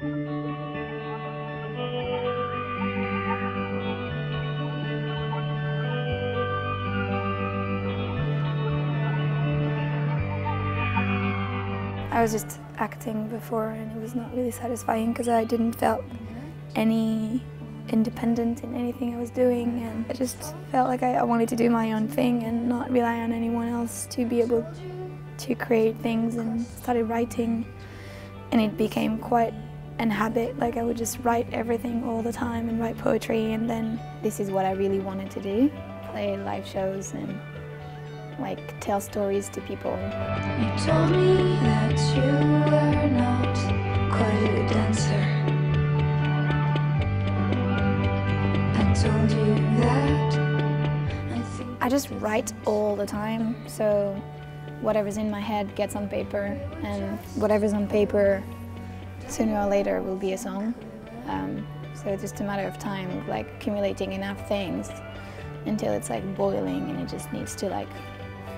I was just acting before and it was not really satisfying because I didn't feel any independent in anything I was doing, and I just felt like I wanted to do my own thing and not rely on anyone else to be able to create things, and started writing, and it became quite an habit. Like I would just write everything all the time and write poetry, and then this is what I really wanted to do, play live shows and like tell stories to people. You told me that you were not quite a dancer. I told you that I just write all the time, so whatever's in my head gets on paper, and whatever's on paper sooner or later will be a song. So it's just a matter of time of like accumulating enough things until it's like boiling and it just needs to like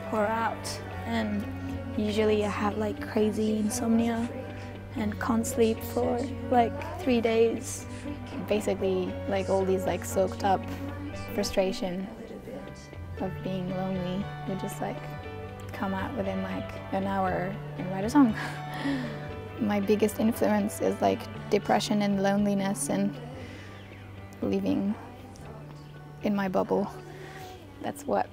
pour out. And usually I have like crazy insomnia and can't sleep for like 3 days. Basically like all these like soaked up frustration of being lonely would just like come out within like an hour and write a song. My biggest influence is like depression and loneliness and living in my bubble. That's what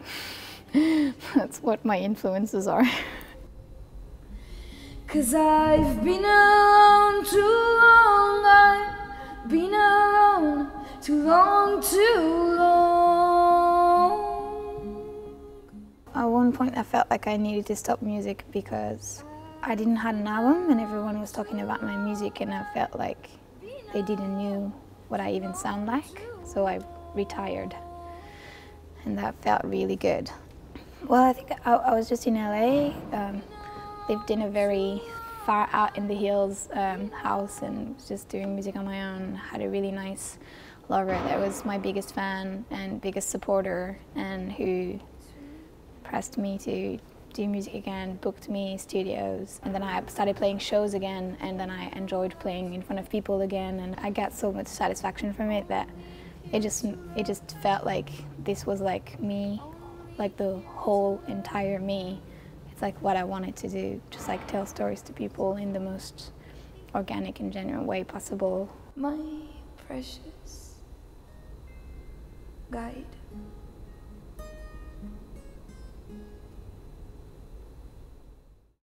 my influences are. 'Cause I've been alone too long, I've been alone too long, too long. At one point I felt like I needed to stop music because I didn't have an album and everyone was talking about my music, and I felt like they didn't know what I even sound like, so I retired, and that felt really good. Well, I think I was just in LA, lived in a very far out in the hills house and was just doing music on my own. Had a really nice lover that was my biggest fan and biggest supporter, and who pressed me to do music again, booked me studios, and then I started playing shows again, and then I enjoyed playing in front of people again, and I got so much satisfaction from it that it just felt like this was like me, like the whole entire me. It's like what I wanted to do, just like tell stories to people in the most organic and genuine way possible. My precious guide.